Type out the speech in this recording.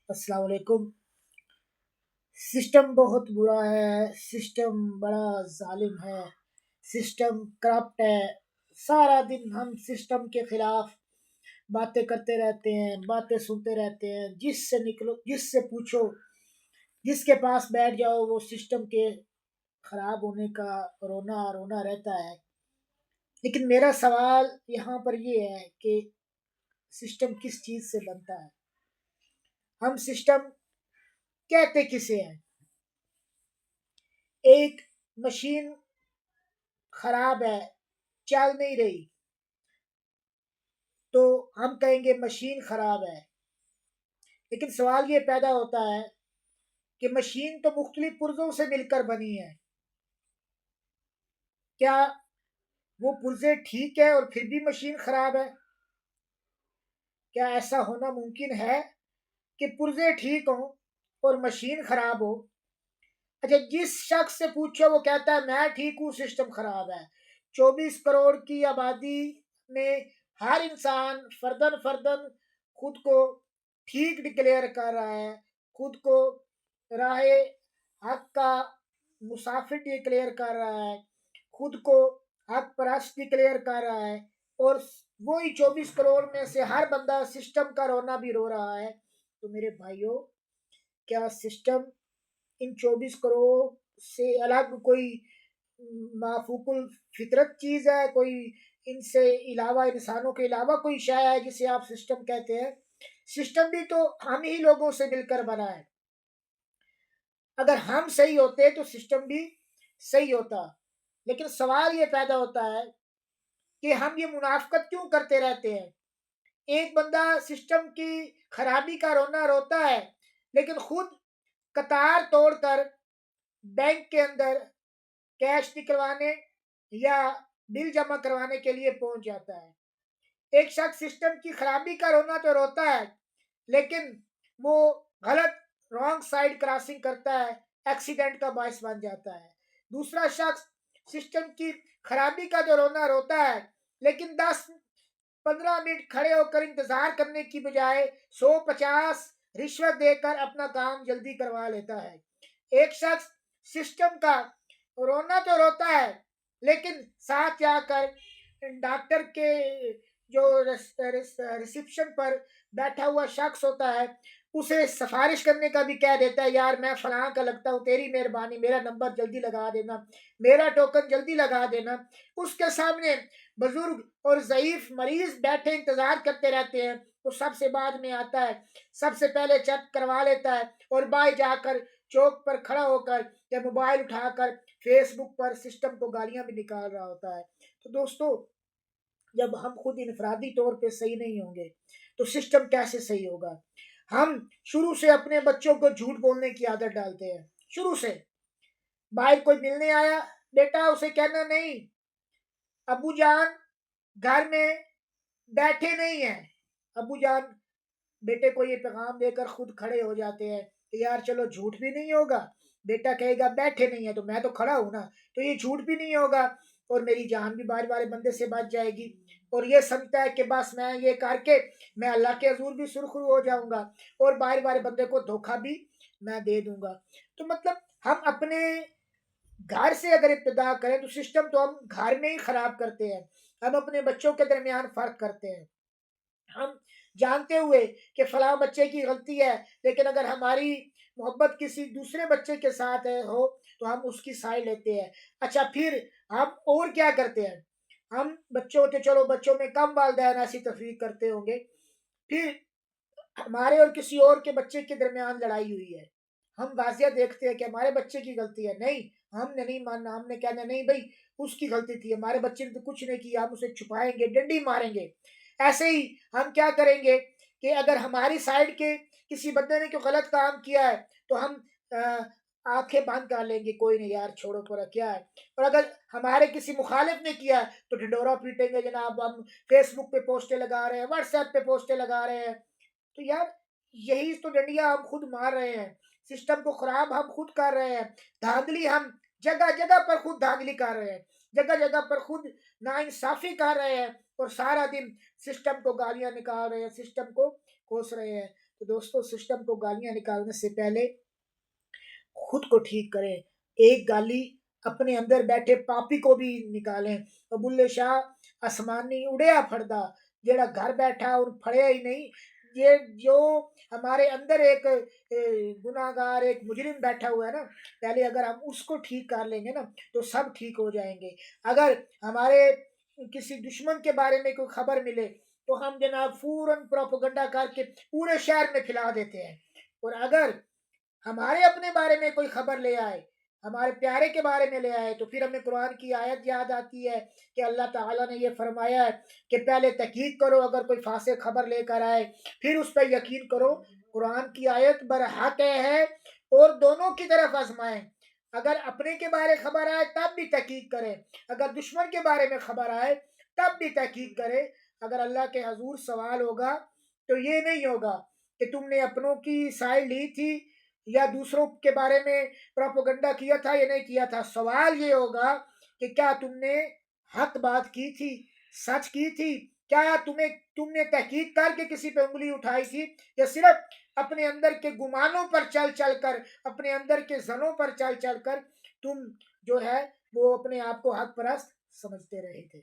السلام علیکم۔ سسٹم بہت برا ہے، سسٹم بڑا ظالم ہے، سسٹم کرپٹ ہے۔ سارا دن ہم سسٹم کے خلاف باتیں کرتے رہتے ہیں، باتیں سنتے رہتے ہیں، جس سے نکلو، جس سے پوچھو، جس کے پاس بیٹھ جاؤ، وہ سسٹم کے خراب ہونے کا رونا رونا رہتا ہے۔ لیکن میرا سوال یہاں پر یہ ہے کہ سسٹم کس چیز سے بنتا ہے؟ ہم سسٹم کہتے کسے ہیں؟ ایک مشین خراب ہے، چل نہیں رہی، تو ہم کہیں گے مشین خراب ہے۔ لیکن سوال یہ پیدا ہوتا ہے کہ مشین تو مختلف پرزوں سے مل کر بنی ہے، کیا وہ پرزے ٹھیک ہے اور پھر بھی مشین خراب ہے؟ کیا ایسا ہونا ممکن ہے کہ پرزے ٹھیک ہوں اور مشین خراب ہو؟ اچھا، جس شخص سے پوچھو وہ کہتا ہے میں ٹھیک ہوں، سسٹم خراب ہے۔ 24 کروڑ کی آبادی میں ہر انسان فردن فردن خود کو ٹھیک ڈکلیئر کر رہا ہے، خود کو راہ حق کا مسافر ڈکلیئر کر رہا ہے، خود کو حق پرست ڈکلیئر کر رہا ہے، اور وہی 24 کروڑ میں سے ہر بندہ سسٹم کا رونا بھی رو رہا ہے۔ تو میرے بھائیوں، کیا سسٹم ان 24 کروڑ سے الگ کوئی مافوق الفطرت چیز ہے؟ کوئی ان سے علاوہ، انسانوں کے علاوہ کوئی شے ہے جسے آپ سسٹم کہتے ہیں؟ سسٹم بھی تو ہم ہی لوگوں سے مل کر بنا ہے۔ اگر ہم صحیح ہوتے تو سسٹم بھی صحیح ہوتا۔ لیکن سوال یہ پیدا ہوتا ہے کہ ہم یہ منافقت کیوں کرتے رہتے ہیں؟ ایک بندہ سسٹم کی خرابی کا رونا روتا ہے، لیکن خود قطار توڑ کر بینک کے اندر کیش نکلوانے یا بل جمع کروانے کے لیے پہنچ جاتا ہے۔ ایک شخص سسٹم کی خرابی کا رونا تو روتا ہے، لیکن وہ غلط رانگ سائڈ کراسنگ کرتا ہے، ایکسیڈنٹ کا باعث بن جاتا ہے۔ دوسرا شخص سسٹم کی خرابی کا جو رونا روتا ہے، لیکن 10-15 منٹ کھڑے ہو کر انتظار کرنے کی بجائے 100-50 رشوت دے کر اپنا کام جلدی کروا لیتا ہے۔ ایک شخص سسٹم کا رونا تو روتا ہے، لیکن ساتھ جا کر ڈاکٹر کے جو ریسیپشن پر بیٹھا ہوا شخص ہوتا ہے، اسے سفارش کرنے کا بھی کہہ دیتا ہے، یار میں فلاں کا لگتا ہوں، تیری مہربانی، میرا نمبر جلدی لگا دینا، میرا ٹوکن جلدی لگا دینا۔ اس کے سامنے بزرگ اور ضعیف مریض بیٹھے انتظار کرتے رہتے ہیں، وہ سب سے بعد میں آتا ہے، سب سے پہلے چیک کروا لیتا ہے، اور باہر جا کر چوک پر کھڑا ہو کر یا موبائل اٹھا کر فیس بک پر سسٹم کو گالیاں بھی نکال رہا ہوتا ہے۔ تو دوستو، جب ہم خود انفرادی طور پہ صحیح نہیں ہوں گے تو سسٹم کیسے صحیح ہوگا؟ ہم شروع سے اپنے بچوں کو جھوٹ بولنے کی عادت ڈالتے ہیں۔ شروع سے باہر کوئی ملنے آیا، بیٹا اسے کہنا نہیں ابو جان گھر میں بیٹھے نہیں ہیں۔ ابو جان بیٹے کو یہ پیغام دے کر خود کھڑے ہو جاتے ہیں کہ یار چلو جھوٹ بھی نہیں ہوگا، بیٹا کہے گا بیٹھے نہیں ہیں تو میں تو کھڑا ہوں نا، تو یہ جھوٹ بھی نہیں ہوگا اور میری جان بھی بار بار بندے سے بچ جائے گی، اور یہ سمجھتا ہے کہ بس میں یہ کر کے میں اللہ کے حضور بھی سرخرو ہو جاؤں گا اور بار بار بندے کو دھوکہ بھی میں دے دوں گا۔ تو مطلب ہم اپنے گھر سے اگر ابتدا کریں تو سسٹم تو ہم گھر میں ہی خراب کرتے ہیں۔ ہم اپنے بچوں کے درمیان فرق کرتے ہیں، ہم جانتے ہوئے کہ فلاں بچے کی غلطی ہے، لیکن اگر ہماری محبت کسی دوسرے بچے کے ساتھ ہو تو ہم اس کی سائڈ لیتے ہیں۔ اچھا، پھر ہم اور کیا کرتے ہیں؟ ہم بچوں کے، چلو بچوں میں کم والدین ایسی تفریق کرتے ہوں گے، پھر ہمارے اور کسی اور کے بچے کے درمیان لڑائی ہوئی ہے، ہم واضح دیکھتے ہیں کہ ہمارے بچے کی غلطی ہے، نہیں ہم نے نہیں ماننا، ہم نے کہنا نہیں بھائی اس کی غلطی تھی، ہمارے بچے نے تو کچھ نہیں کیا، ہم اسے چھپائیں گے، ڈنڈی ماریں گے۔ ایسے ہی ہم کیا کریں گے کہ اگر ہماری سائڈ کے کسی بندے نے کوئی غلط کام کیا ہے تو ہم آنکھیں بند کر لیں گے، کوئی نہیں یار چھوڑو پرا کیا ہے، اور اگر ہمارے کسی مخالف نے کیا ہے تو ڈھنڈورا پیٹیں گے، جناب ہم فیس بک پہ پوسٹیں لگا رہے ہیں، واٹس ایپ پہ پوسٹیں لگا رہے ہیں۔ تو یار یہی تو ڈنڈیاں ہم خود مار رہے ہیں، سسٹم کو خراب ہم خود کر رہے ہیں، دھاندلی ہم جگہ جگہ پر خود دھاندلی کر رہے ہیں، جگہ جگہ پر خود ناانصافی کر رہے ہیں، اور سارا دن سسٹم کو گالیاں نکال رہے ہیں، سسٹم کو کوس رہے ہیں۔ تو دوستو سسٹم کو گالیاں نکالنے سے پہلے خود کو ٹھیک کریں. ایک گالی اپنے اندر بیٹھے پاپی کو بھی نکالیں. تو بلے شاہ آسمانی اڑیا پھڑدا جیڑا گھر بیٹھا اور پھڑیا ہی نہیں. یہ جو ہمارے اندر ایک گناہگار ایک مجرم بیٹھا ہوا ہے نا، پہلے اگر ہم اس کو ٹھیک کر لیں گے نا تو سب ٹھیک ہو جائیں گے. اگر ہمارے کسی دشمن کے بارے میں کوئی خبر ملے تو ہم جناب فوراً پروپیگنڈا کر کے پورے شہر میں پھیلا دیتے ہیں. اور اگر ہمارے اپنے بارے میں کوئی خبر لے آئے، ہمارے پیارے کے بارے میں لے آئے، تو پھر ہمیں قرآن کی آیت یاد آتی ہے کہ اللہ تعالیٰ نے یہ فرمایا ہے کہ پہلے تحقیق کرو، اگر کوئی فاسق خبر لے کر آئے پھر اس پہ یقین کرو. قرآن کی آیت برحق ہے اور دونوں کی طرف آزمائیں. اگر اپنے کے بارے خبر آئے تب بھی تحقیق کریں، اگر دشمن کے بارے میں خبر آئے تب بھی تحقیق کریں. اگر اللہ کے حضور سوال ہوگا تو یہ نہیں ہوگا کہ تم نے اپنوں کی سائے لی تھی یا دوسروں کے بارے میں پروپیگنڈا کیا تھا یا نہیں کیا تھا. سوال یہ ہوگا کہ کیا تم نے حق بات کی تھی، سچ کی تھی، کیا تم نے تحقیق کر کے کسی پہ انگلی اٹھائی تھی، یا صرف اپنے اندر کے گمانوں پر چل چل کر، اپنے اندر کے زنوں پر چل چل کر تم جو ہے وہ اپنے آپ کو حق پرست سمجھتے رہے تھے.